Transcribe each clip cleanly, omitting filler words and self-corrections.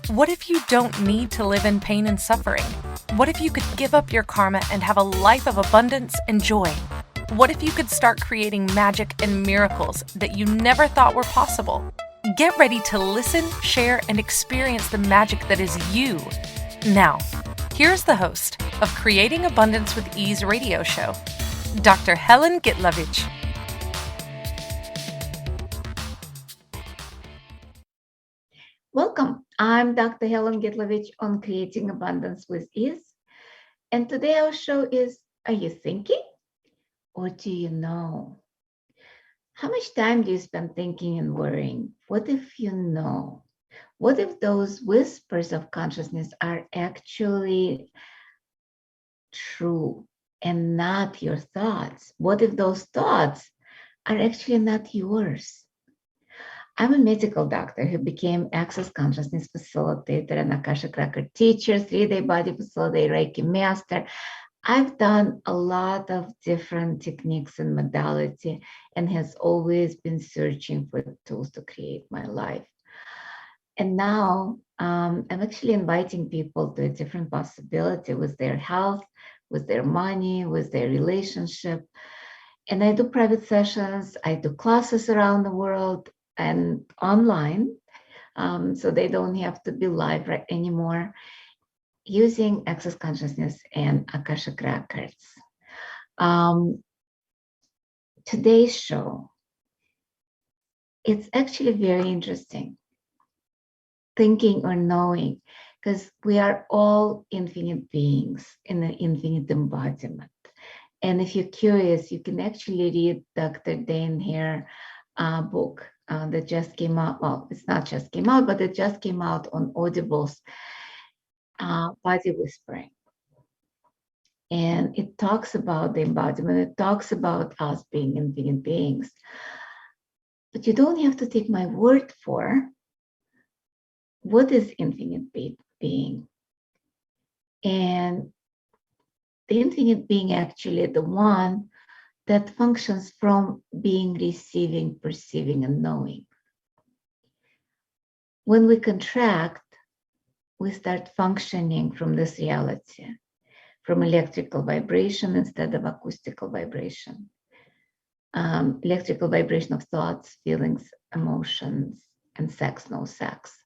What if you don't need to live in pain and suffering? What if you could give up your karma and have a life of abundance and joy? What if you could start creating magic and miracles that you never thought were possible? Get ready to listen, share, and experience the magic that is you. Now, here's the host of Creating Abundance with Ease radio show, Dr. Helen Gitlevich. Welcome. I'm Dr. Helen Gitlevich on Creating Abundance with Ease. And today our show is, are you thinking or do you know? How much time do you spend thinking and worrying? What if you know? What if those whispers of consciousness are actually true and not your thoughts? What if those thoughts are actually not yours? I'm a medical doctor who became Access Consciousness Facilitator and Akashic Record teacher, 3-day body facilitator, Reiki Master. I've done a lot of different techniques and modality and has always been searching for tools to create my life. And now I'm actually inviting people to a different possibility with their health, with their money, with their relationship. And I do private sessions, I do classes around the world and online, so they don't have to be live right anymore, using Access Consciousness and Akashic Records. Today's show, it's actually very interesting, thinking or knowing, because we are all infinite beings in an infinite embodiment. And if you're curious, you can actually read Dr. Dane Hare's book that just came out. Well, it's not just came out, but it just came out on Audible's Body Whispering. And it talks about the embodiment. It talks about us being infinite beings. But you don't have to take my word for what is infinite being. And the infinite being actually the one that functions from being, receiving, perceiving, and knowing. When we contract, we start functioning from this reality, from electrical vibration instead of acoustical vibration. Electrical vibration of thoughts, feelings, emotions, and sex, no sex.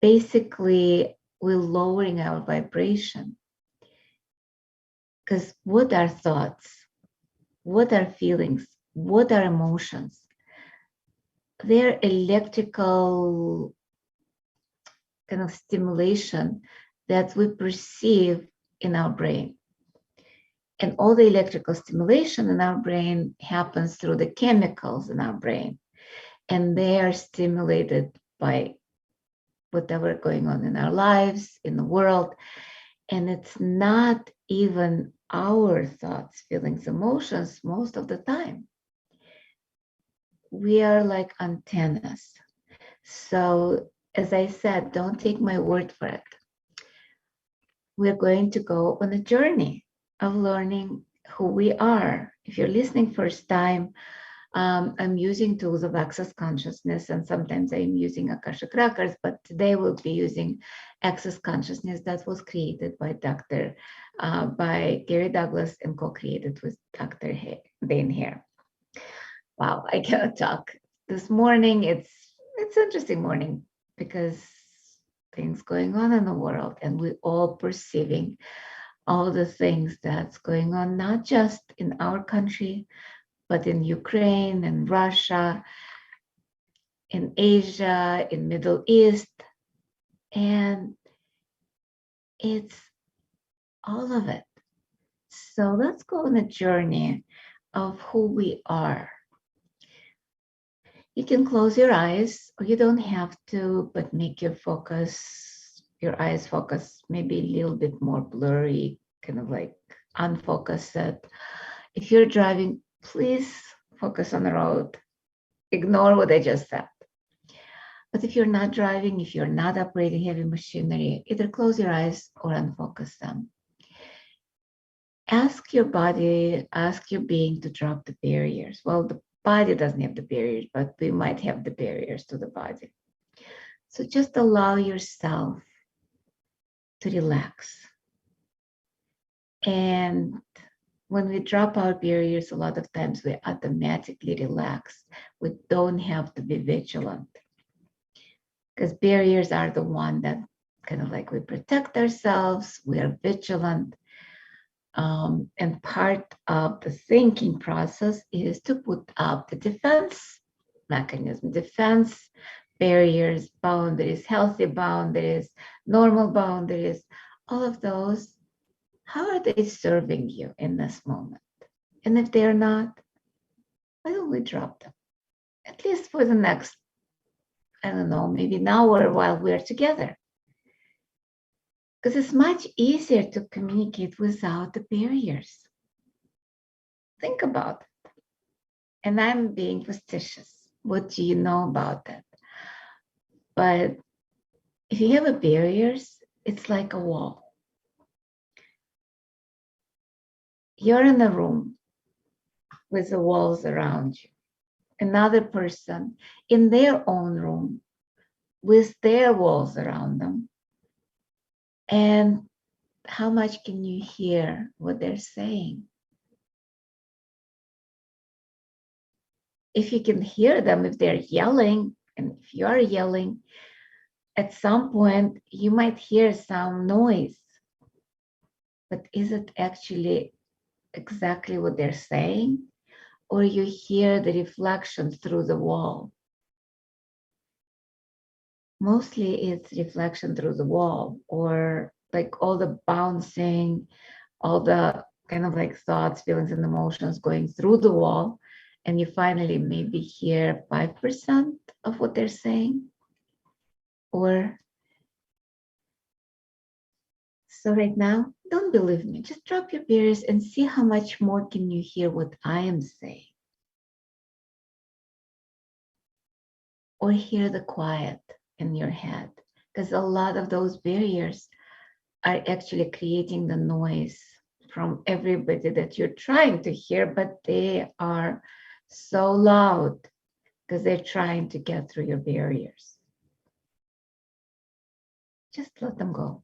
Basically, we're lowering our vibration. Because what are thoughts? What are feelings? What are emotions? They're electrical kind of stimulation that we perceive in our brain. And all the electrical stimulation in our brain happens through the chemicals in our brain. And they are stimulated by whatever going on in our lives, in the world. And it's not even our thoughts, feelings, emotions most of the time. We are like antennas. So, as I said, don't take my word for it. We're going to go on a journey of learning who we are. If you're listening first time, I'm using tools of Access Consciousness, and sometimes I'm using Akashic Records, but today we'll be using Access Consciousness that was created by by Gary Douglas and co-created with Dr. Dane Hare. Wow, I cannot talk. This morning, it's interesting morning because things going on in the world, and we're all perceiving all the things that's going on, not just in our country, but in Ukraine and Russia, in Asia, in Middle East, and it's all of it. So let's go on a journey of who we are. You can close your eyes, or you don't have to, but make your eyes focus maybe a little bit more blurry, kind of like unfocused. If you're driving, please focus on the road. Ignore what I just said. But if you're not driving, if you're not operating heavy machinery, either close your eyes or unfocus them. Ask your body, ask your being to drop the barriers. Well, the body doesn't have the barriers, but we might have the barriers to the body. So just allow yourself to relax. And when we drop our barriers, a lot of times we automatically relax. We don't have to be vigilant, because barriers are the one that kind of like we protect ourselves, we are vigilant. And part of the thinking process is to put up the defense mechanism, defense barriers, boundaries, healthy boundaries, normal boundaries, all of those. How are they serving you in this moment? And if they're not, why don't we drop them? At least for the next, I don't know, maybe an hour while we're together. Because it's much easier to communicate without the barriers. Think about it. And I'm being facetious. What do you know about that? But if you have a barriers, it's like a wall. You're in a room with the walls around you. Another person in their own room with their walls around them. And how much can you hear what they're saying? If you can hear them, if they're yelling, and if you are yelling, at some point you might hear some noise. But is it actually exactly what they're saying? Or you hear the reflection through the wall? Mostly it's reflection through the wall, or like all the bouncing, all the kind of like thoughts, feelings, and emotions going through the wall, and you finally maybe hear 5% of what they're saying. Or so right now, don't believe me, just drop your barriers and see how much more can you hear what I am saying, or hear the quiet in your head, because a lot of those barriers are actually creating the noise from everybody that you're trying to hear, but they are so loud because they're trying to get through your barriers. Just let them go.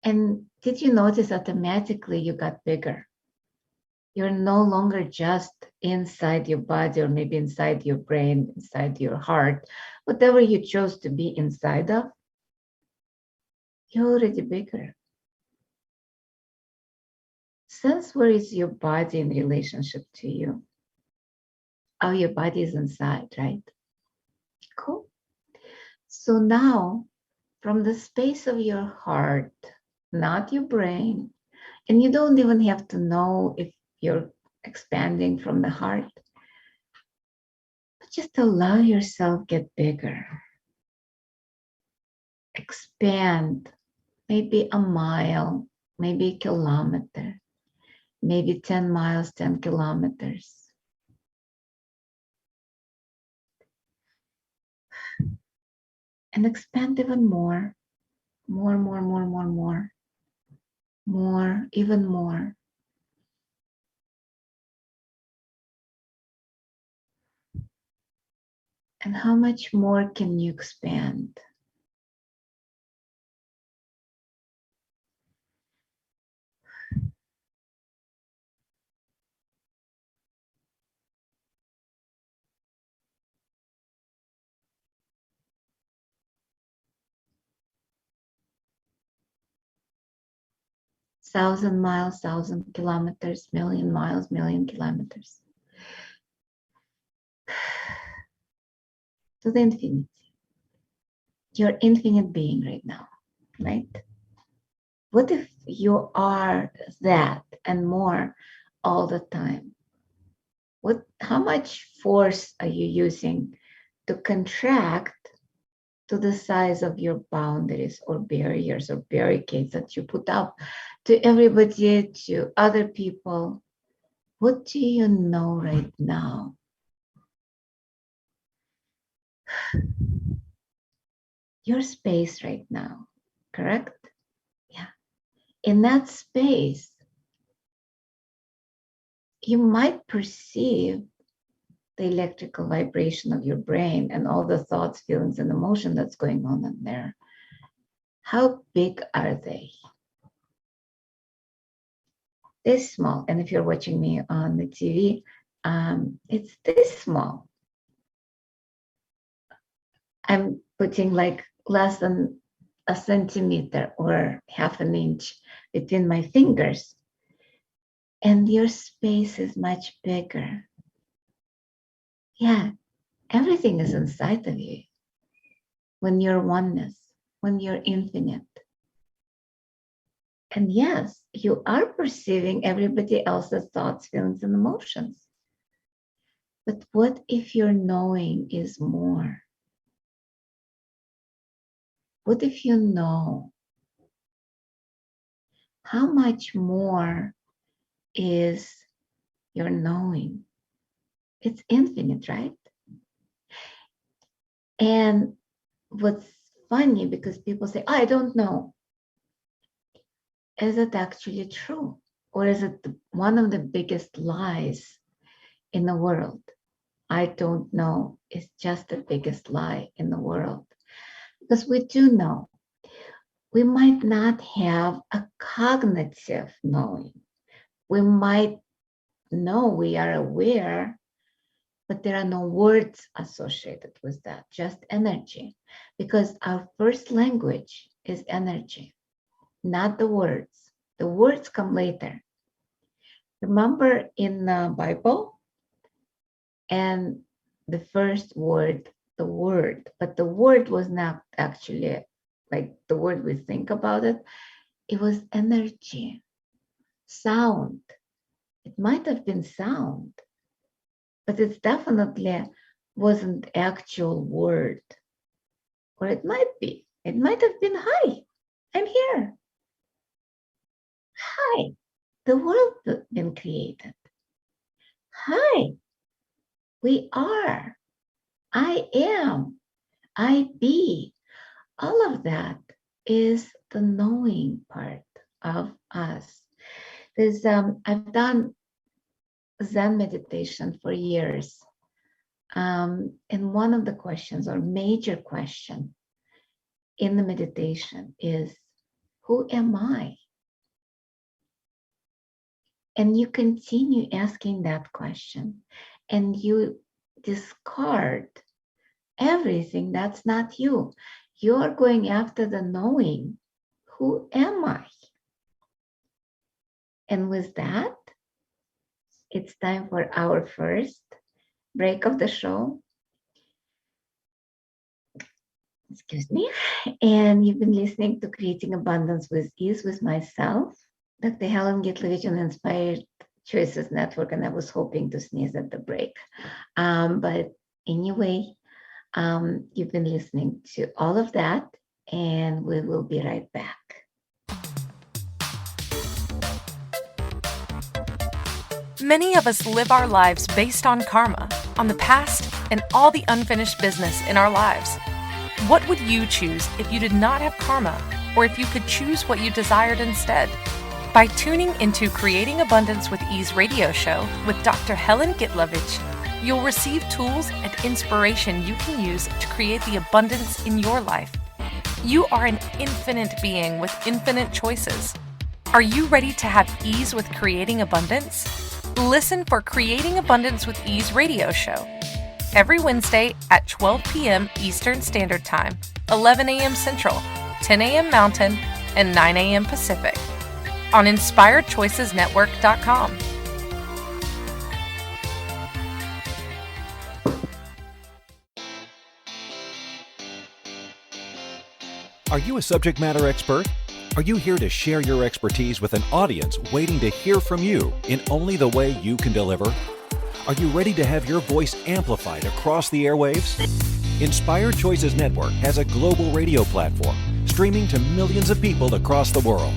And did you notice automatically you got bigger? You're no longer just inside your body, or maybe inside your brain, inside your heart, whatever you chose to be inside of, you're already bigger. Sense where is your body in relationship to you. Oh, your body is inside, right? Cool. So now, from the space of your heart, not your brain, and you don't even have to know if you're expanding from the heart, but just allow yourself get bigger. Expand, maybe a mile, maybe a kilometer, maybe 10 miles, 10 kilometers. And expand even more, more, even more. And how much more can you expand? Thousand miles, 1,000 kilometers, million miles, million kilometers. To the infinity. You're infinite being right now, right? What if you are that and more all the time? How much force are you using to contract to the size of your boundaries or barriers or barricades that you put up to everybody, to other people? What do you know right now? Your space right now, correct? Yeah. In that space, you might perceive the electrical vibration of your brain and all the thoughts, feelings, and emotion that's going on in there, how big are they? This small. And if you're watching me on the TV, it's this small. I'm putting like less than a centimeter or half an inch between my fingers. And your space is much bigger. Yeah, everything is inside of you. When you're oneness, when you're infinite. And yes, you are perceiving everybody else's thoughts, feelings, and emotions. But what if your knowing is more? What if you know? How much more is your knowing? It's infinite, right? And what's funny, because people say, oh, I don't know. Is it actually true? Or is it one of the biggest lies in the world? I don't know is just the biggest lie in the world. Because we do know. We might not have a cognitive knowing. We might know, we are aware, but there are no words associated with that, just energy. Because our first language is energy, not the words. The words come later. Remember in the Bible, and the first word, the word, but the word was not actually like the word we think about it. It was energy, sound. It might have been sound, but it definitely wasn't actual word. Or it might be. It might have been, hi, I'm here. Hi, the world has been created. Hi, we are. I am. I be. All of that is the knowing part of us. I've done Zen meditation for years. And one of the questions, or major question in the meditation, is, who am I? And you continue asking that question, and you discard everything that's not you. You're going after the knowing, who am I? And with that, it's time for our first break of the show. Excuse me. And you've been listening to Creating Abundance with Ease with myself, Dr. Helen Gitlevich on Inspired Choices Network, and I was hoping to sneeze at the break. But anyway, you've been listening to all of that, and we will be right back. Many of us live our lives based on karma, on the past, and all the unfinished business in our lives. What would you choose if you did not have karma, or if you could choose what you desired instead? By tuning into Creating Abundance with Ease radio show with Dr. Helen Gitlevich, you'll receive tools and inspiration you can use to create the abundance in your life. You are an infinite being with infinite choices. Are you ready to have ease with creating abundance? Listen for Creating Abundance with Ease radio show every Wednesday at 12 p.m. Eastern Standard Time, 11 a.m. Central, 10 a.m. Mountain, and 9 a.m. Pacific on InspiredChoicesNetwork.com. Are you a subject matter expert? Are you here to share your expertise with an audience waiting to hear from you in only the way you can deliver? Are you ready to have your voice amplified across the airwaves? Inspired Choices Network has a global radio platform streaming to millions of people across the world.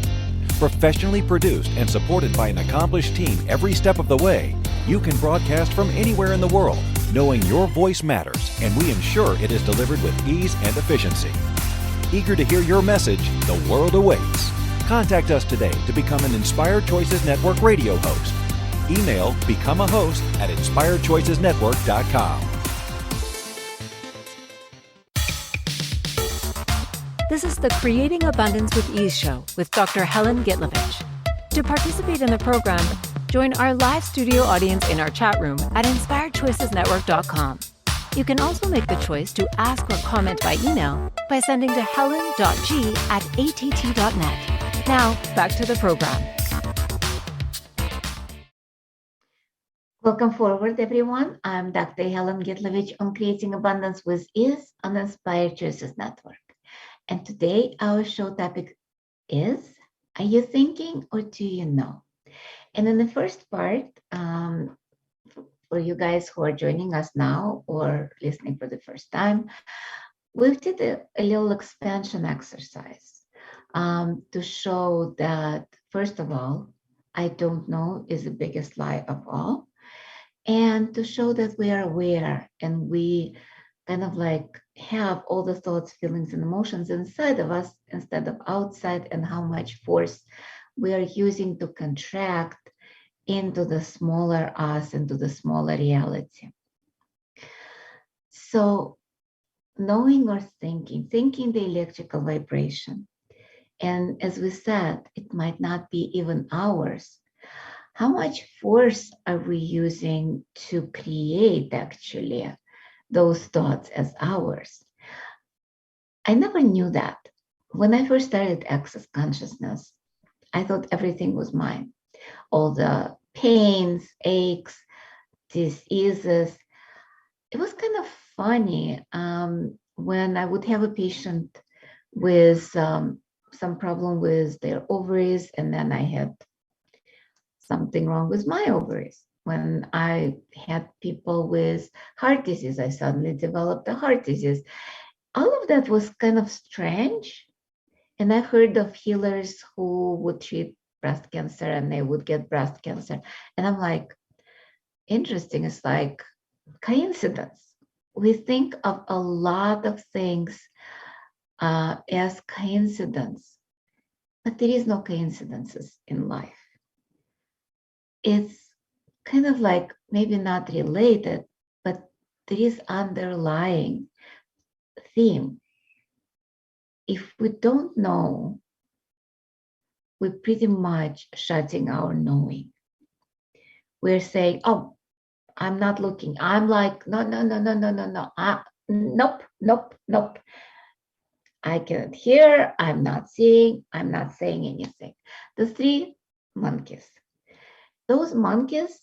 Professionally produced and supported by an accomplished team every step of the way, you can broadcast from anywhere in the world, knowing your voice matters, and we ensure it is delivered with ease and efficiency. Eager to hear your message, the world awaits. Contact us today to become an Inspired Choices Network radio host. Email become a host at inspiredchoicesnetwork.com. This is the Creating Abundance with Ease show with Dr. Helen Gitlevich. To participate in the program, join our live studio audience in our chat room at inspiredchoicesnetwork.com. You can also make the choice to ask or comment by email by sending to helen.g@att.net. Now, back to the program. Welcome forward, everyone. I'm Dr. Helen Gitlevich on Creating Abundance with Ease on Inspired Choices Network. And today our show topic is, are you thinking or do you know? And in the first part, for you guys who are joining us now or listening for the first time, we did a little expansion exercise to show that, first of all, I don't know is the biggest lie of all. And to show that we are aware and we kind of like have all the thoughts, feelings, and emotions inside of us instead of outside, and how much force we are using to contract into the smaller us, into the smaller reality. So knowing or thinking the electrical vibration. And as we said, it might not be even ours. How much force are we using to create actually those thoughts as ours? I never knew that. When I first started Access Consciousness, I thought everything was mine. All the pains, aches, diseases. It was kind of funny when I would have a patient with some problem with their ovaries, and then I had something wrong with my ovaries. When I had people with heart disease, I suddenly developed a heart disease. All of that was kind of strange. And I heard of healers who would treat breast cancer and they would get breast cancer. And I'm like, interesting. It's like coincidence. We think of a lot of things as coincidence, but there is no coincidences in life. It's kind of like maybe not related, but there is underlying theme. If we don't know, we're pretty much shutting our knowing. We're saying, oh, I'm not looking. I'm like, no. Nope. I cannot hear. I'm not seeing. I'm not saying anything. The three monkeys. Those monkeys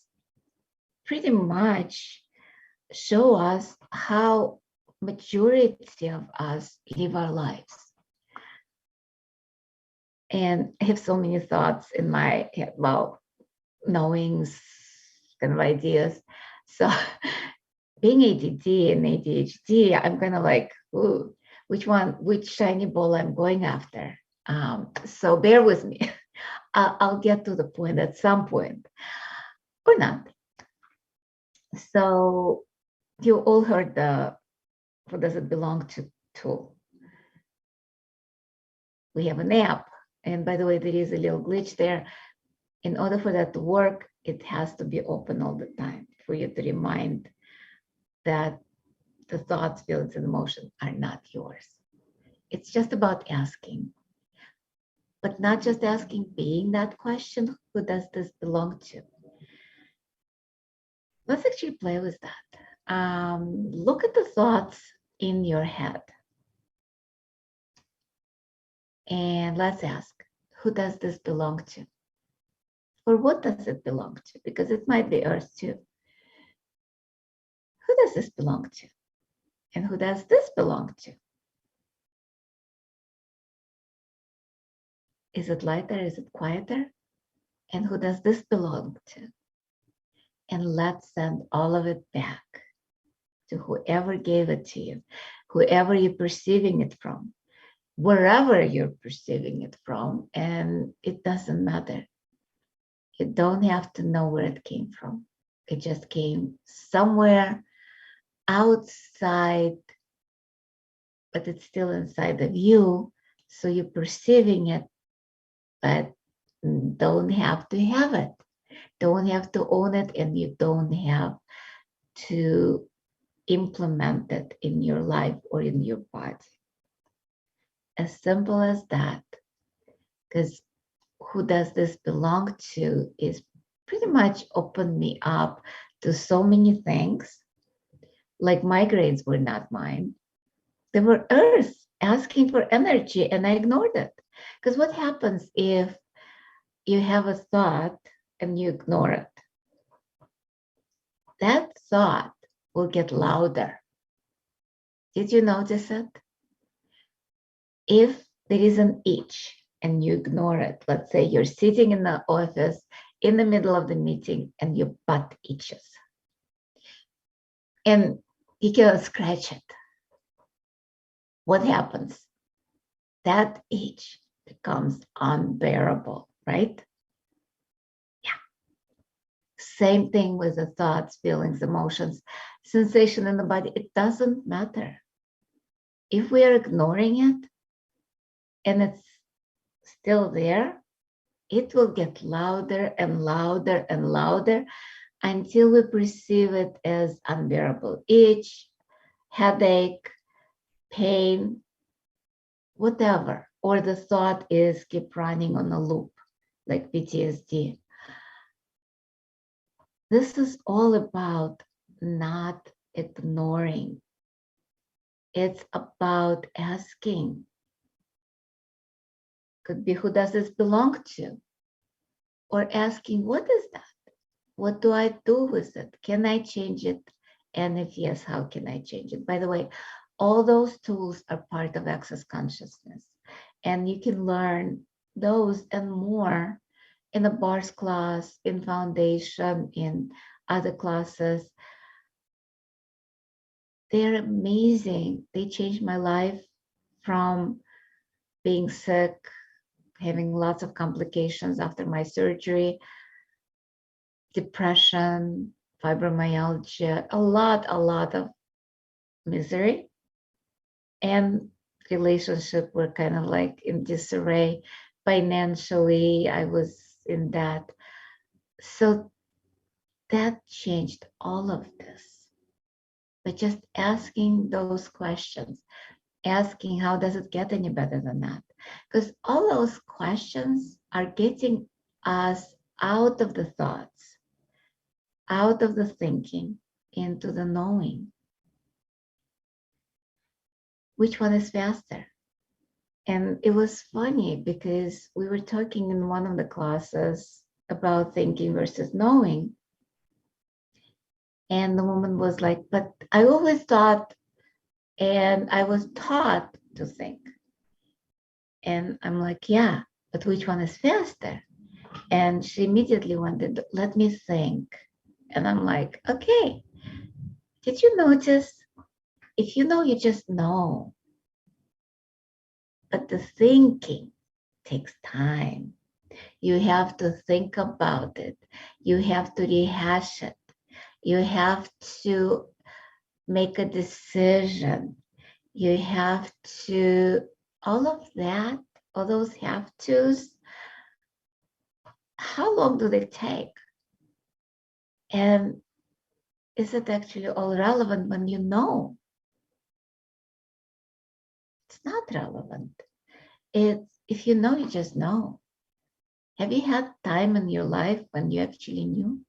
pretty much show us how majority of us live our lives. And I have so many thoughts in my head, well, knowings, kind of ideas. So being ADD and ADHD, I'm kind of like, ooh, which shiny ball I'm going after. So bear with me. I'll get to the point at some point, or not. So you all heard the who does it belong to tool. We have an app. And by the way, there is a little glitch there. In order for that to work, it has to be open all the time for you to remind that the thoughts, feelings, and emotions are not yours. It's just about asking. But not just asking, being that question, who does this belong to? Let's actually play with that. Look at the thoughts in your head. And let's ask, who does this belong to? Or what does it belong to? Because it might be Earth too. Who does this belong to? And who does this belong to? Is it lighter? Is it quieter? And who does this belong to? And let's send all of it back to whoever gave it to you, whoever you're perceiving it from, wherever you're perceiving it from, and it doesn't matter. You don't have to know where it came from. It just came somewhere outside, but it's still inside of you. So you're perceiving it, but don't have to have it. Don't have to own it, and you don't have to implement it in your life or in your body. As simple as that. Because who does this belong to is pretty much opened me up to so many things. Like migraines were not mine. They were Earth asking for energy, and I ignored it. Because what happens if you have a thought and you ignore it? That thought will get louder. Did you notice it? If there is an itch and you ignore it, let's say you're sitting in the office in the middle of the meeting and your butt itches, and you cannot scratch it. What happens? That itch becomes unbearable, right? Yeah. Same thing with the thoughts, feelings, emotions, sensation in the body. It doesn't matter. If we are ignoring it and it's still there, it will get louder and louder and louder until we perceive it as unbearable itch, headache, pain, whatever. Or the thought is keep running on a loop, like PTSD. This is all about not ignoring. It's about asking. Could be, who does this belong to? Or asking, what is that? What do I do with it? Can I change it? And if yes, how can I change it? By the way, all those tools are part of Access Consciousness. And you can learn those and more in the bars class, in foundation, in other classes. They're amazing. They changed my life from being sick, having lots of complications after my surgery, depression, fibromyalgia, a lot of misery. And relationships were kind of like in disarray. Financially, I was in debt. So that changed all of this. But just asking those questions, asking how does it get any better than that? Because all those questions are getting us out of the thoughts, out of the thinking, into the knowing. Which one is faster? And it was funny because we were talking in one of the classes about thinking versus knowing. And the woman was like, but I always thought, and I was taught to think. And I'm like, yeah, but which one is faster? And she immediately wanted, let me think. And I'm like, okay, did you notice? If you know, you just know. But the thinking takes time. You have to think about it. You have to rehash it. You have to make a decision. You have to, all of that, all those have tos, how long do they take? And is it actually all relevant when you know? It's not relevant. It's, if you know, you just know. Have you had time in your life when you actually knew?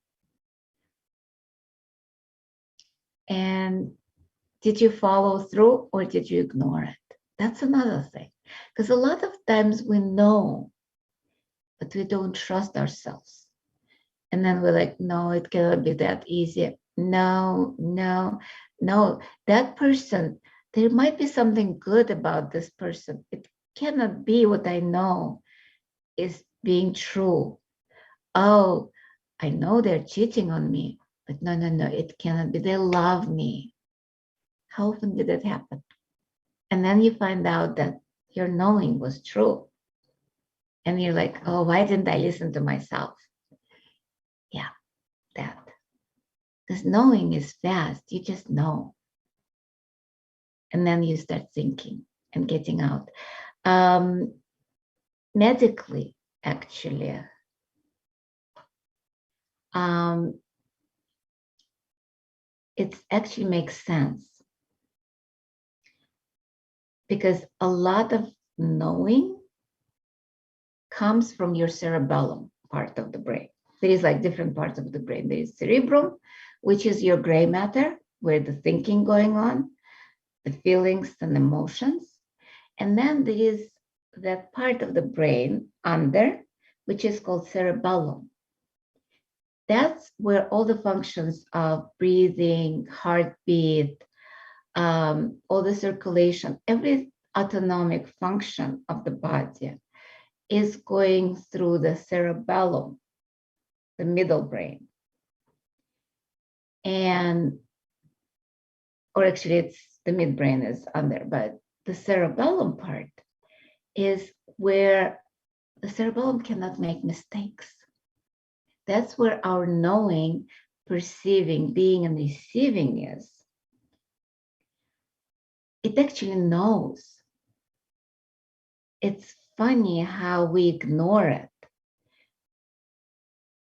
And did you follow through or did you ignore it? That's another thing. Because a lot of times we know, but we don't trust ourselves. And then we're like, no, it cannot be that easy. No. That person, there might be something good about this person. It cannot be what I know is being true. Oh, I know they're cheating on me, but no, it cannot be. They love me. How often did it happen? And then you find out that your knowing was true. And you're like, oh, why didn't I listen to myself? Yeah, that. Because knowing is fast. You just know. And then you start thinking and getting out. Medically, actually, it actually makes sense, because a lot of knowing comes from your cerebellum part of the brain. There is like different parts of the brain. There is cerebrum, which is your gray matter, where the thinking going on, the feelings and emotions. And then there is that part of the brain under, which is called cerebellum. That's where all the functions of breathing, heartbeat, all the circulation, every autonomic function of the body is going through the cerebellum, the middle brain. And, or actually it's the midbrain is under, but the cerebellum part is where the cerebellum cannot make mistakes. That's where our knowing, perceiving, being, and receiving is. It actually knows. It's funny how we ignore it.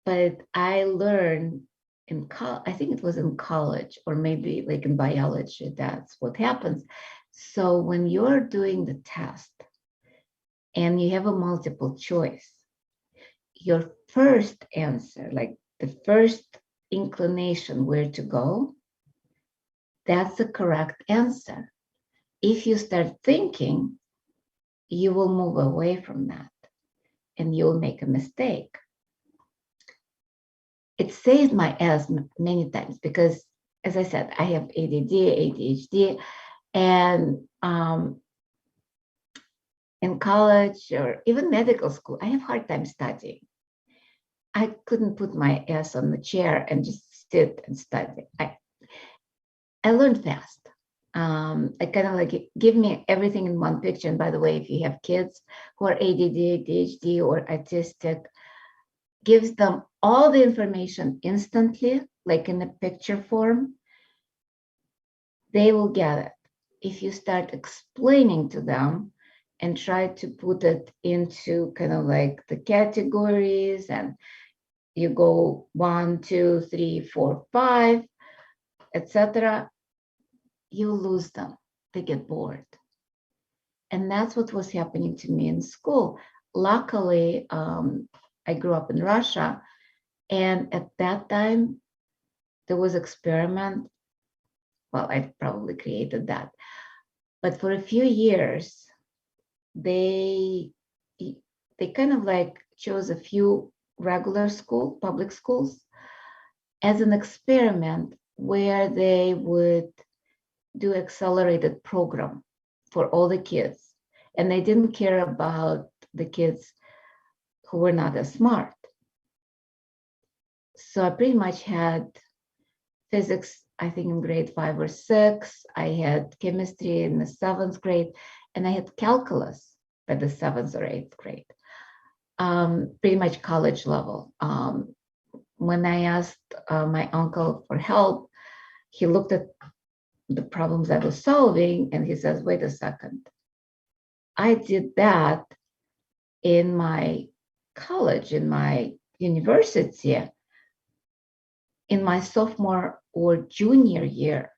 But I learned in college, I think it was in college, or maybe like in biology, that's what happens. So when you're doing the test and you have a multiple choice, your first answer, like the first inclination where to go, that's the correct answer. If you start thinking, you will move away from that and you'll make a mistake. It saved my ass many times because, as I said, I have ADD, ADHD, and in college or even medical school, I have a hard time studying. I couldn't put my ass on the chair and just sit and study. I learned fast. I kind of like give me everything in one picture. And by the way, if you have kids who are ADD, ADHD, or autistic, gives them all the information instantly, like in a picture form, they will get it. If you start explaining to them and try to put it into kind of like the categories, and you go 1, 2, 3, 4, 5, etc., you lose them. They get bored. And that's what was happening to me in school. Luckily, I grew up in Russia, and at that time, there was experiment. Well, I probably created that. But for a few years, they kind of like chose a few regular school, public schools, as an experiment where they would do accelerated program for all the kids. And they didn't care about the kids who were not as smart. So I pretty much had physics, I think in grade 5 or 6. I had chemistry in the 7th grade, and I had calculus by the 7th or 8th grade. Pretty much college level. When I asked my uncle for help, he looked at the problems I was solving and he says, wait a second. I did that in my college, in my university, in my sophomore or junior year.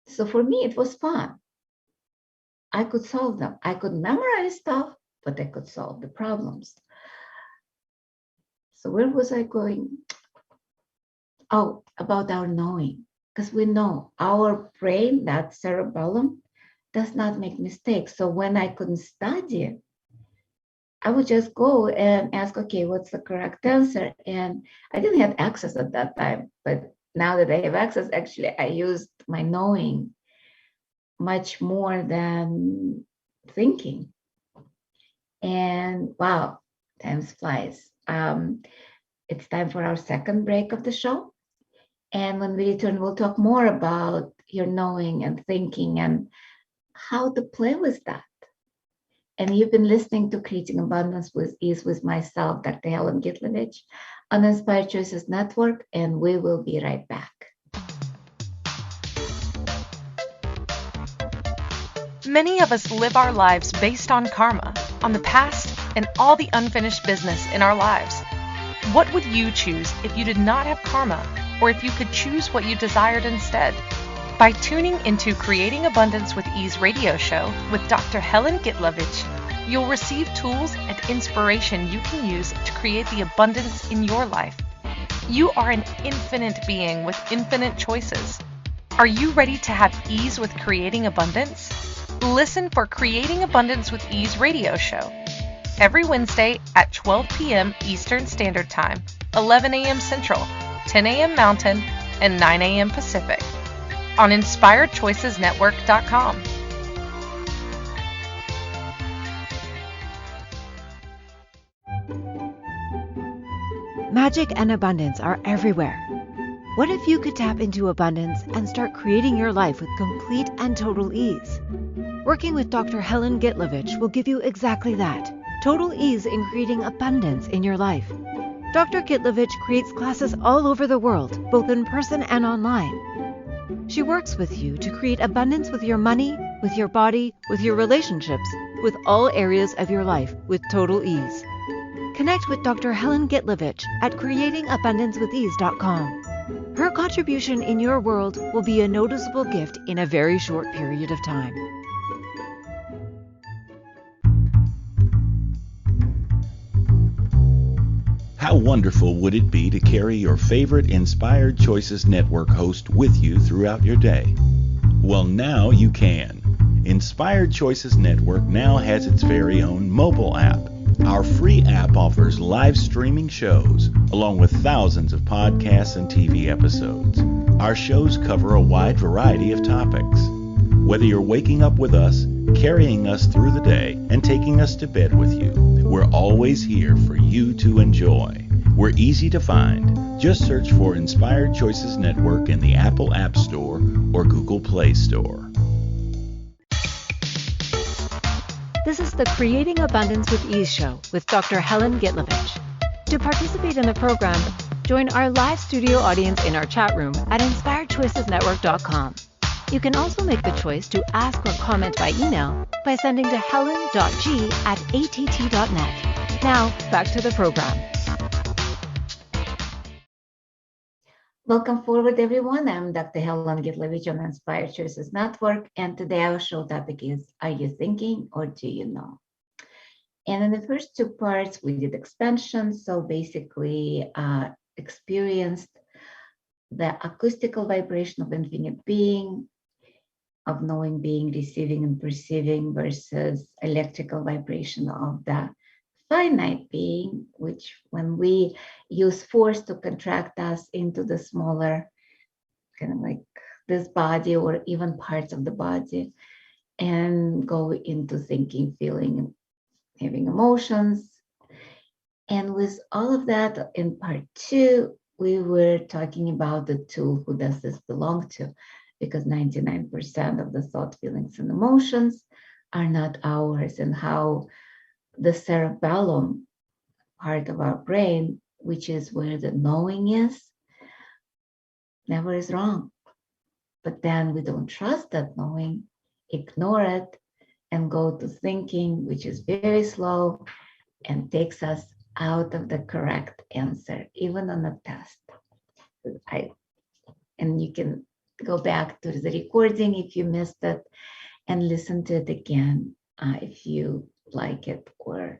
So for me, it was fun. I could solve them. I could memorize stuff, but I could solve the problems. So where was I going? Oh, about our knowing, because we know our brain, that cerebellum, does not make mistakes. So when I couldn't study, I would just go and ask, okay, what's the correct answer? And I didn't have access at that time, but now that I have access, actually, I used my knowing much more than thinking. And wow, time flies. It's time for our second break of the show. And when we return, we'll talk more about your knowing and thinking and how to play with that. And you've been listening to Creating Abundance with Ease with myself, Dr. Helen Gitlevich, on the Inspired Choices Network, and we will be right back. Many of us live our lives based on karma, on the past, and all the unfinished business in our lives. What would you choose if you did not have karma, or if you could choose what you desired instead? By tuning into Creating Abundance with Ease radio show with Dr. Helen Gitlevich, you'll receive tools and inspiration you can use to create the abundance in your life. You are an infinite being with infinite choices. Are you ready to have ease with creating abundance? Listen for Creating Abundance with Ease radio show every Wednesday at 12 p.m. Eastern Standard Time, 11 a.m. Central, 10 a.m. Mountain, and 9 a.m. Pacific on InspiredChoicesNetwork.com. Magic and abundance are everywhere. What if you could tap into abundance and start creating your life with complete and total ease? Working with Dr. Helen Gitlevich will give you exactly that, total ease in creating abundance in your life. Dr. Gitlevich creates classes all over the world, both in person and online. She works with you to create abundance with your money, with your body, with your relationships, with all areas of your life with total ease. Connect with Dr. Helen Gitlevich at creatingabundancewithease.com. Her contribution in your world will be a noticeable gift in a very short period of time. How wonderful would it be to carry your favorite Inspired Choices Network host with you throughout your day? Well, now you can. Inspired Choices Network now has its very own mobile app. Our free app offers live streaming shows, along with thousands of podcasts and TV episodes. Our shows cover a wide variety of topics. Whether you're waking up with us, carrying us through the day, and taking us to bed with you, we're always here for you to enjoy. We're easy to find. Just search for Inspired Choices Network in the Apple App Store or Google Play Store. This is the Creating Abundance with Ease show with Dr. Helen Gitlevich. To participate in the program, join our live studio audience in our chat room at InspiredChoicesNetwork.com. You can also make the choice to ask or comment by email by sending to helen.g@att.net. Now, back to the program. Welcome forward, everyone. I'm Dr. Helen Gitlevich on Inspired Choices Network, and today our show topic is, are you thinking or do you know? And in the first two parts, we did expansion, so basically experienced the acoustical vibration of infinite being, of knowing being, receiving and perceiving, versus electrical vibration of the finite being, which when we use force to contract us into the smaller, kind of like this body or even parts of the body, and go into thinking, feeling, having emotions. And with all of that, in part two, we were talking about the tool, who does this belong to? Because 99% of the thought, feelings, and emotions are not ours, and how the cerebellum part of our brain, which is where the knowing is, never is wrong. But then we don't trust that knowing, ignore it, and go to thinking, which is very slow and takes us out of the correct answer, even on a test. And you can go back to the recording if you missed it and listen to it again if you like it, or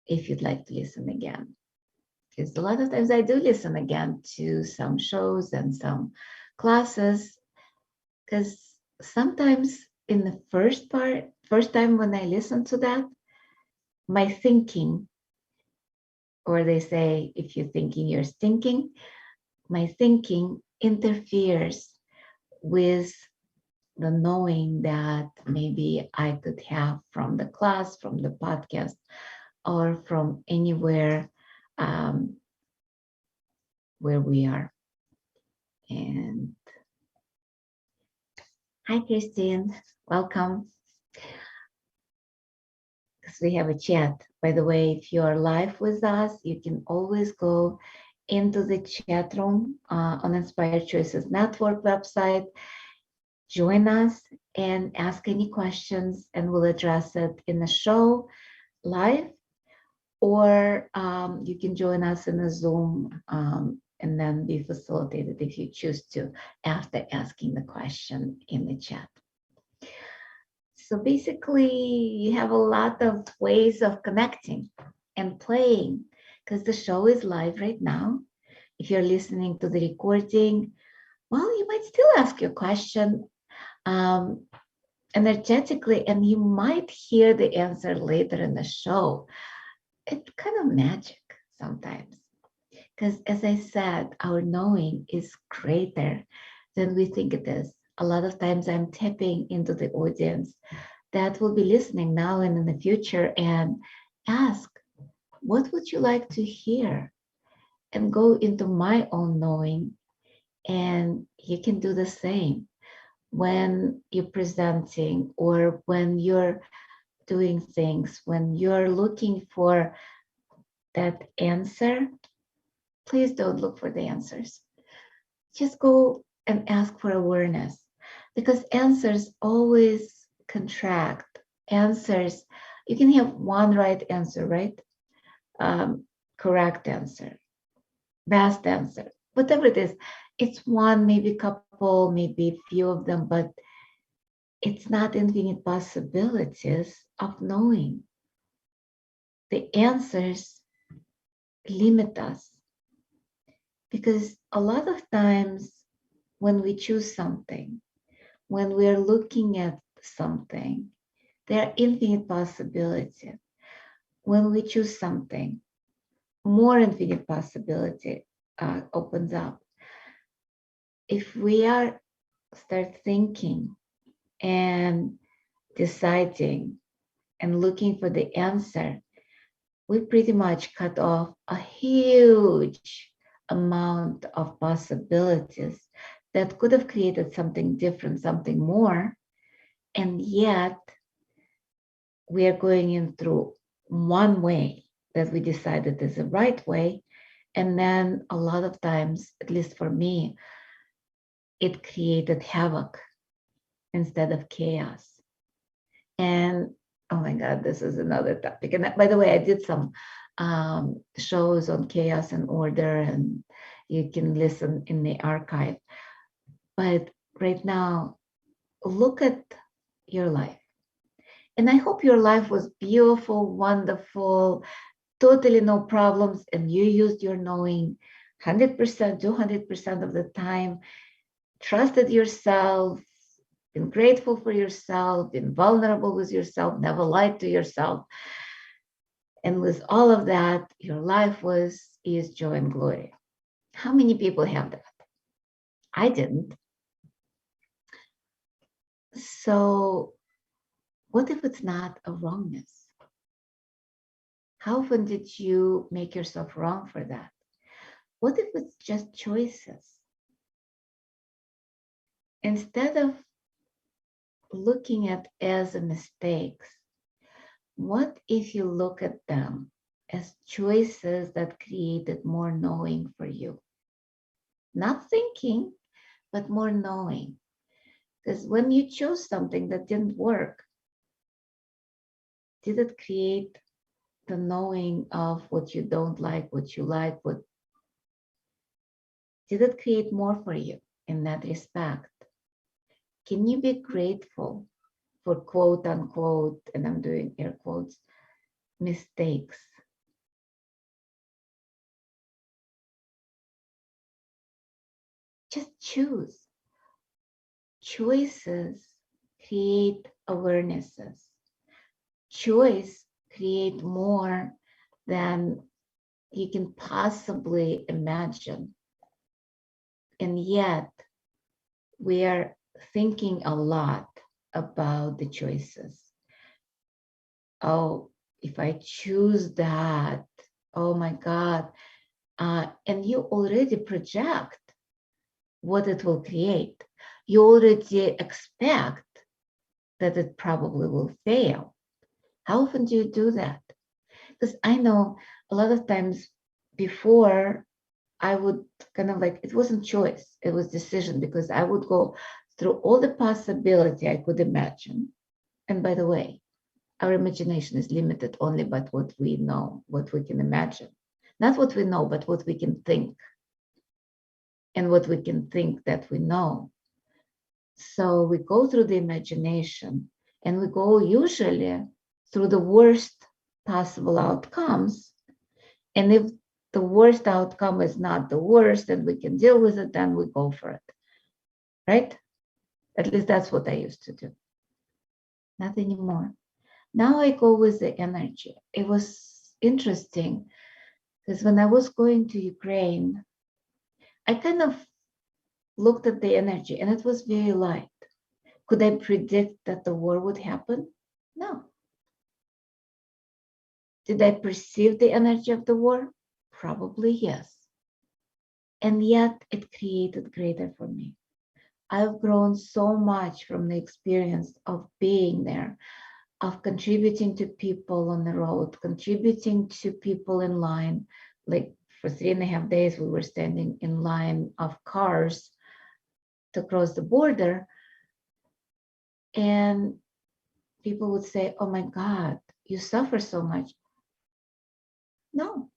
if you'd like to listen again. Because a lot of times I do listen again to some shows and some classes, because sometimes in the first time when I listen to that, my thinking, or they say, if you're thinking, you're stinking, my thinking interferes with the knowing that maybe I could have from the class, from the podcast, or from anywhere where we are. And hi, Christine, welcome. Because we have a chat. By the way, if you're live with us, you can always go into the chat room on Inspired Choices Network website. Join us and ask any questions, and we'll address it in the show live, or you can join us in a Zoom and then be facilitated if you choose to after asking the question in the chat. So basically, you have a lot of ways of connecting and playing because the show is live right now. If you're listening to the recording, well, you might still ask your question energetically, and you might hear the answer later in the show. It's kind of magic sometimes. Because as I said, our knowing is greater than we think it is. A lot of times I'm tapping into the audience that will be listening now and in the future and ask, what would you like to hear? And go into my own knowing. And you can do the same when you're presenting or when you're doing things, when you're looking for that answer. Please don't look for the answers. Just go and ask for awareness because answers always contract. Answers, you can have one right answer, right? Correct answer, best answer, whatever it is. It's one, maybe couple, maybe few of them, but it's not infinite possibilities of knowing. The answers limit us. Because a lot of times when we choose something, when we're looking at something, there are infinite possibilities. When we choose something, more infinite possibility opens up. If we start thinking and deciding and looking for the answer, we pretty much cut off a huge amount of possibilities that could have created something different, something more. And yet we are going in through one way that we decided is the right way. And then a lot of times, at least for me, it created havoc instead of chaos. And oh my God, this is another topic. And by the way, I did some shows on chaos and order, and you can listen in the archive. But right now, look at your life. And I hope your life was beautiful, wonderful, totally no problems, and you used your knowing 100%, 200% of the time, trusted yourself, been grateful for yourself, been vulnerable with yourself, never lied to yourself. And with all of that, your life is joy and glory. How many people have that? I didn't. So what if it's not a wrongness? How often did you make yourself wrong for that? What if it's just choices? Instead of looking at as mistakes, what if you look at them as choices that created more knowing for you? Not thinking, but more knowing. Because when you chose something that didn't work, did it create the knowing of what you don't like, what you like, did it create more for you in that respect? Can you be grateful for quote unquote, and I'm doing air quotes, mistakes? Just choose. Choices create awarenesses. Choice create more than you can possibly imagine. And yet we are thinking a lot about the choices. Oh, if I choose that, oh my God. And you already project what it will create. You already expect that it probably will fail. How often do you do that? Because I know a lot of times before I would kind of like, it wasn't choice, it was decision, because I would go through all the possibility I could imagine. And by the way, Our imagination is limited only by what we know, what we can imagine. Not what we know, but what we can think. And what we can think that we know. So we go through the imagination, and we go usually through the worst possible outcomes. And if the worst outcome is not the worst and we can deal with it, then we go for it. Right? At least that's what I used to do. Not anymore. Now I go with the energy. It was interesting because when I was going to Ukraine, I kind of looked at the energy and it was very light. Could I predict that the war would happen? No. Did I perceive the energy of the war? Probably yes. And yet it created greater for me. I've grown so much from the experience of being there, of contributing to people on the road, contributing to people in line. Like for 3.5 days, we were standing in line of cars to cross the border. And people would say, oh my God, you suffer so much. No,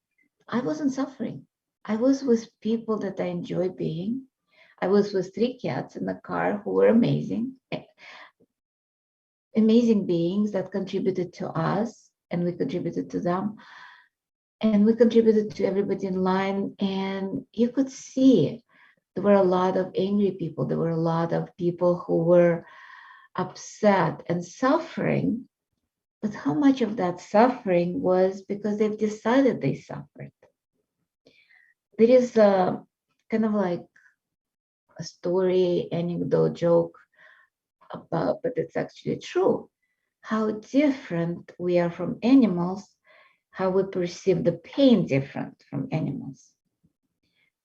I wasn't suffering. I was with people that I enjoy being. I was with 3 cats in the car who were amazing beings that contributed to us, and we contributed to them. And we contributed to everybody in line. And you could see there were a lot of angry people. There were a lot of people who were upset and suffering. But how much of that suffering was because they've decided they suffered? There is a kind of like a story, anecdote, joke about, but it's actually true, how different we are from animals, how we perceive the pain different from animals.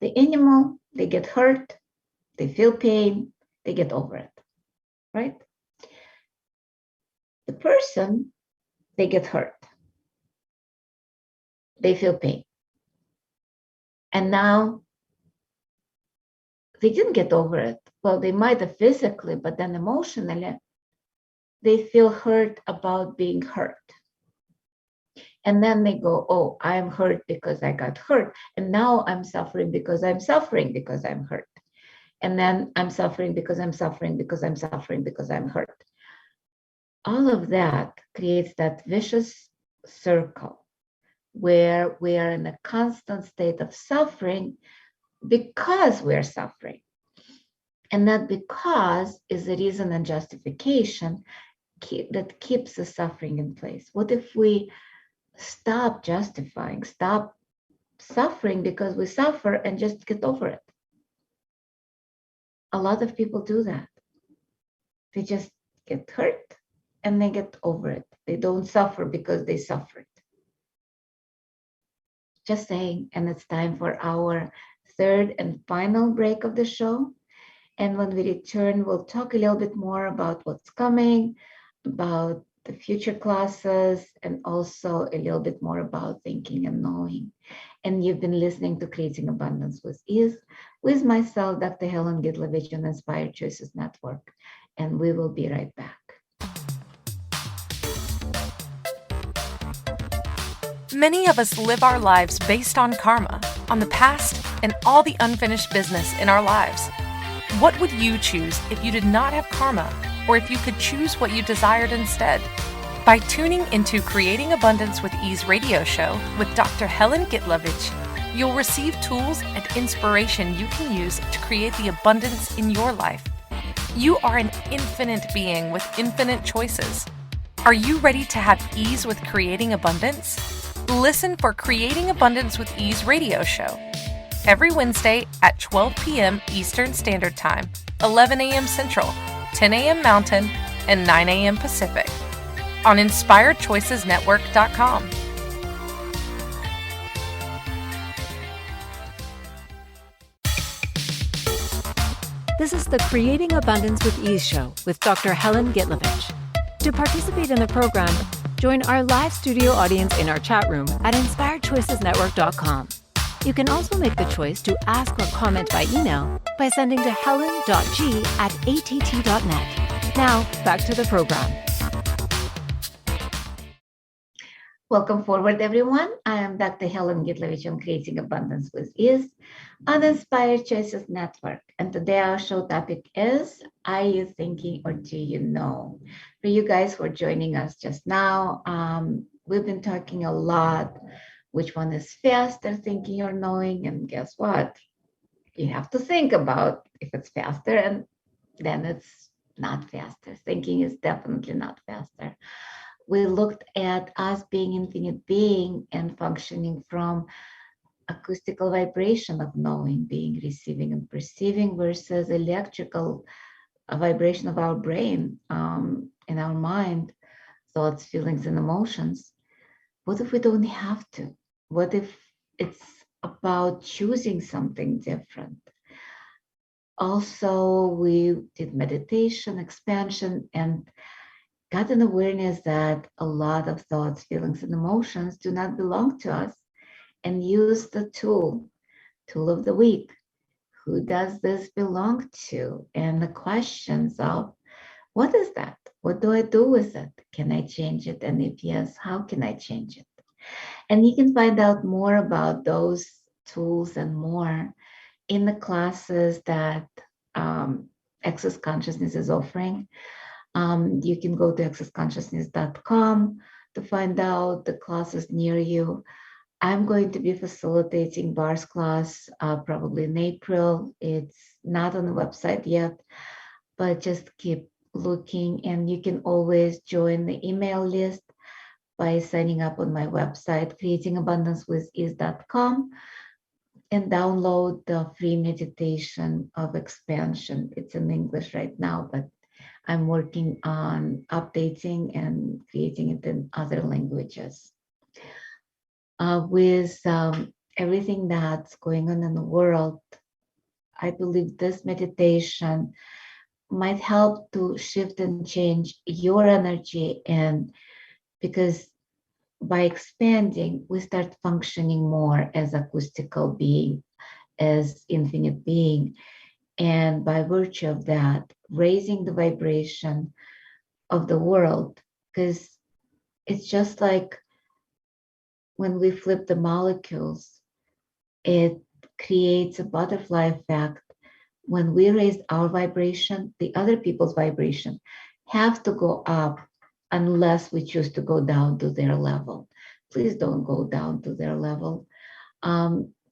The animal, they get hurt, they feel pain, they get over it, right? The person, they get hurt, they feel pain. And now they didn't get over it. Well, they might have physically, but then emotionally, they feel hurt about being hurt. And then they go, oh, I'm hurt because I got hurt. And now I'm suffering because I'm suffering because I'm hurt. And then I'm suffering because I'm suffering because I'm suffering because I'm hurt. All of that creates that vicious circle where we are in a constant state of suffering because we're suffering. And that because is the reason and justification that keeps the suffering in place. What if we stop justifying, stop suffering because we suffer and just get over it? A lot of people do that. They just get hurt and they get over it. They don't suffer because they suffered. Just saying, and it's time for our 3rd and final break of the show. And when we return, we'll talk a little bit more about what's coming, about the future classes, and also a little bit more about thinking and knowing. And you've been listening to Creating Abundance with Ease with myself, Dr. Helen Gitlevich on Inspired Choices Network. And we will be right back. Many of us live our lives based on karma, on the past, and all the unfinished business in our lives. What would you choose if you did not have karma, or if you could choose what you desired instead? By tuning into Creating Abundance with Ease radio show with Dr. Helen Gitlevich, you'll receive tools and inspiration you can use to create the abundance in your life. You are an infinite being with infinite choices. Are you ready to have ease with creating abundance? Listen for Creating Abundance with Ease radio show every Wednesday at 12 p.m. Eastern Standard Time, 11 a.m. Central, 10 a.m. Mountain, and 9 a.m. Pacific on InspiredChoicesNetwork.com. This is the Creating Abundance with Ease show with Dr. Helen Gitlevich. To participate in the program, join our live studio audience in our chat room at InspiredChoicesNetwork.com. You can also make the choice to ask or comment by email by sending to helen.g@att.net. Now, back to the program. Welcome forward, everyone. I am Dr. Helen Gitlevich on Creating Abundance with Ease on Inspired Choices Network. And today our show topic is, are you thinking or do you know? For you guys who are joining us just now, we've been talking a lot. Which one is faster, thinking or knowing? And guess what? You have to think about if it's faster, and then it's not faster. Thinking is definitely not faster. We looked at us being infinite being and functioning from acoustical vibration of knowing, being, receiving, and perceiving versus electrical vibration of our brain, in our mind, thoughts, feelings, and emotions. What if we don't have to? What if it's about choosing something different? Also, we did meditation, expansion, and got an awareness that a lot of thoughts, feelings, and emotions do not belong to us, and use the tool of the week. Who does this belong to? And the questions of, what is that? What do I do with it? Can I change it? And if yes, how can I change it? And you can find out more about those tools and more in the classes that Access Consciousness is offering. You can go to accessconsciousness.com to find out the classes near you. I'm going to be facilitating Bars class probably in April. It's not on the website yet, but just keep looking, and you can always join the email list by signing up on my website, creatingabundancewithease.com, and download the free meditation of expansion. It's in English right now, but I'm working on updating and creating it in other languages. With everything that's going on in the world, I believe this meditation might help to shift and change your energy, and because by expanding, we start functioning more as acoustical being, as infinite being. And by virtue of that, raising the vibration of the world, because it's just like when we flip the molecules, it creates a butterfly effect. When we raise our vibration, the other people's vibration have to go up unless we choose to go down to their level. Please don't go down to their level.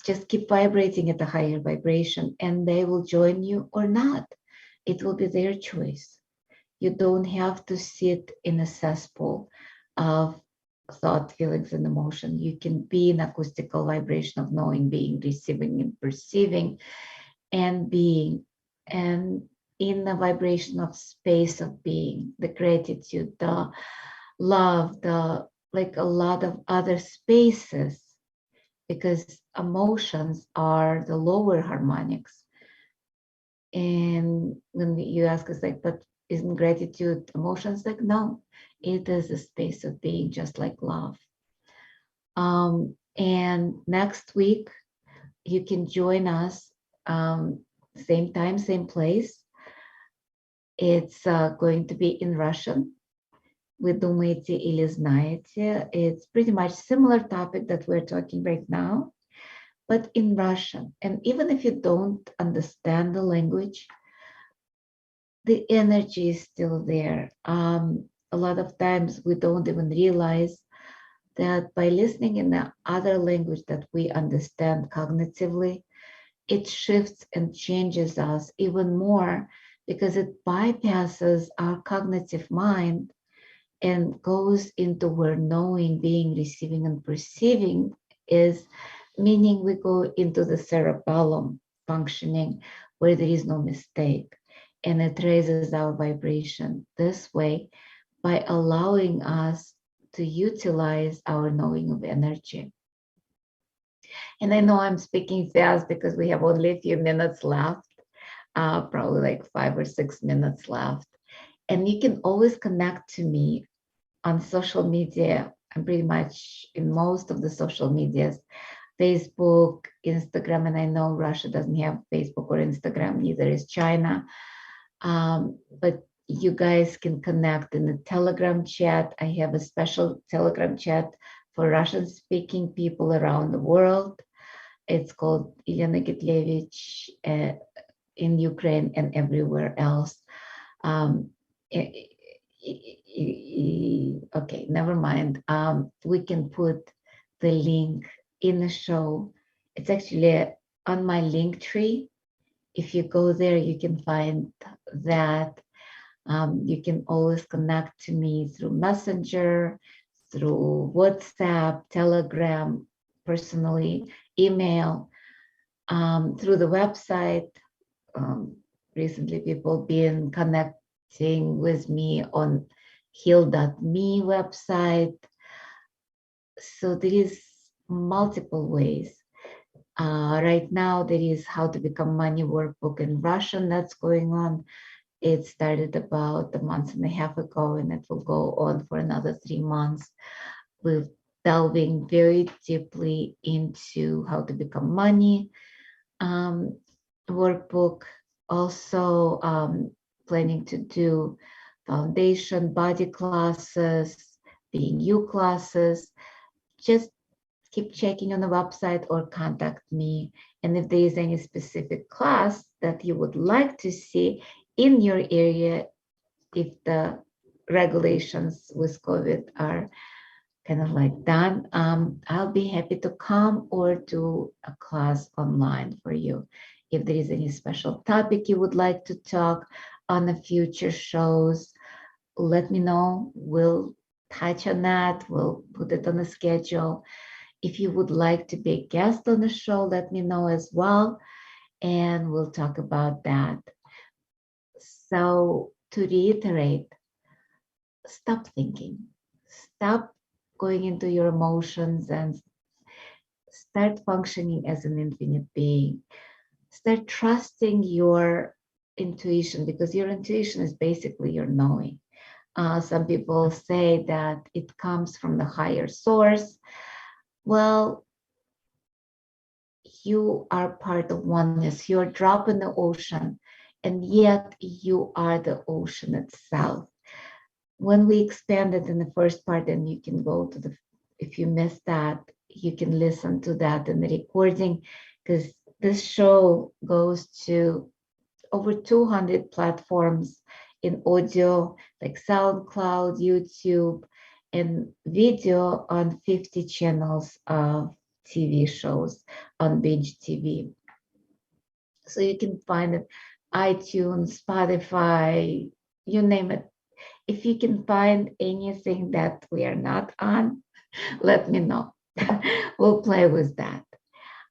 Just keep vibrating at a higher vibration, and they will join you or not. It will be their choice. You don't have to sit in a cesspool of thought, feelings, and emotion. You can be in acoustical vibration of knowing, being, receiving, and perceiving, and being, and in the vibration of space of being, the gratitude, the love, the like a lot of other spaces, because emotions are the lower harmonics. And when you ask us like, but isn't gratitude emotions? Like, no, it is a space of being, just like love. And next week, you can join us, same time, same place. It's going to be in Russian. Вы думаете или знаете? It's pretty much similar topic that we're talking right now, but in Russian. And even if you don't understand the language, the energy is still there. A lot of times we don't even realize that by listening in the other language that we understand cognitively, it shifts and changes us even more, because it bypasses our cognitive mind and goes into where knowing, being, receiving, and perceiving is, meaning we go into the cerebellum functioning where there is no mistake, and it raises our vibration this way by allowing us to utilize our knowing of energy. And I know I'm speaking fast because we have only a few minutes left, probably like 5 or 6 minutes left. And you can always connect to me on social media. I'm pretty much in most of the social medias, Facebook, Instagram, and I know Russia doesn't have Facebook or Instagram, neither is China. But you guys can connect in the Telegram chat. I have a special Telegram chat for Russian-speaking people around the world. It's called Helen Gitlevich in Ukraine and everywhere else. Okay, never mind. We can put the link in the show. It's actually on my link tree. If you go there, you can find that. You can always connect to me through Messenger, through WhatsApp, Telegram, personally, email, through the website. Recently, people been connecting with me on heal.me website. So there is multiple ways. Right now, there is How to Become Money workbook in Russian that's going on. It started about a month and a half ago, and it will go on for another 3 months. We're delving very deeply into how to become money workbook. Also planning to do foundation, body classes, being you classes. Just keep checking on the website or contact me. And if there is any specific class that you would like to see in your area, if the regulations with COVID are kind of like done, I'll be happy to come or do a class online for you. If there is any special topic you would like to talk on the future shows, let me know. We'll touch on that. We'll put it on the schedule. If you would like to be a guest on the show, let me know as well, and we'll talk about that. So to reiterate, stop thinking, stop going into your emotions and start functioning as an infinite being. Start trusting your intuition, because your intuition is basically your knowing. Some people say that it comes from the higher source. Well, you are part of oneness. You're a drop in the ocean, and yet you are the ocean itself. When we expanded in the first part, and you can go to if you missed that, you can listen to that in the recording, because this show goes to over 200 platforms in audio, like SoundCloud, YouTube, and video on 50 channels of TV shows on Binge TV. So you can find it iTunes, Spotify, you name it. If you can find anything that we are not on, let me know. We'll play with that.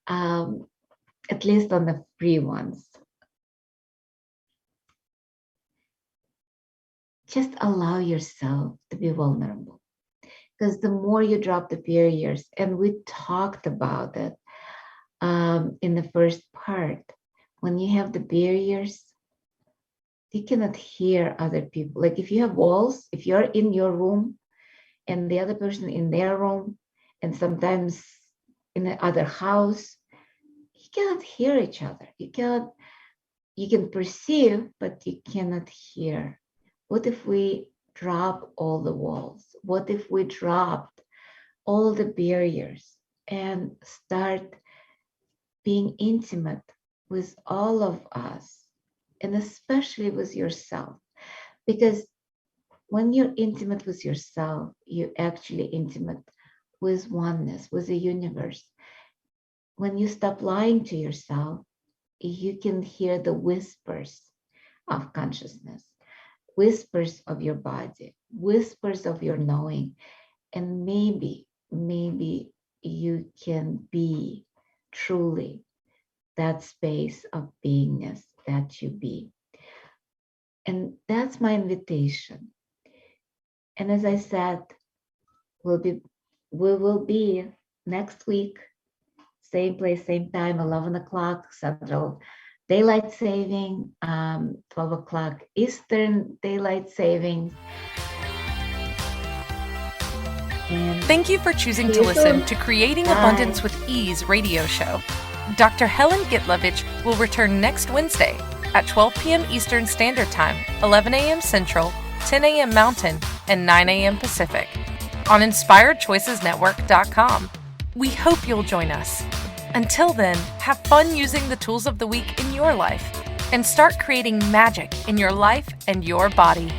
At least on the free ones. Just allow yourself to be vulnerable, because the more you drop the barriers, and we talked about it in the first part, when you have the barriers, you cannot hear other people. Like if you have walls, if you're in your room and the other person in their room, and sometimes in the other house, you cannot hear each other. You can perceive, but you cannot hear. What if we drop all the walls? What if we dropped all the barriers and start being intimate with all of us, and especially with yourself? Because when you're intimate with yourself, you're actually intimate with oneness, with the universe. When you stop lying to yourself, you can hear the whispers of consciousness, whispers of your body, whispers of your knowing, and maybe you can be truly that space of beingness that you be. And that's my invitation. And as I said, we will be next week, same place, same time, 11 o'clock Central Daylight Saving, 12 o'clock Eastern Daylight Saving. And Thank you for choosing to listen to Creating Abundance with Ease radio show. Dr. Helen Gitlevich will return next Wednesday at 12 p.m. Eastern Standard Time, 11 a.m. Central, 10 a.m. Mountain, and 9 a.m. Pacific. on InspiredChoicesNetwork.com. We hope you'll join us. Until then, have fun using the tools of the week in your life and start creating magic in your life and your body.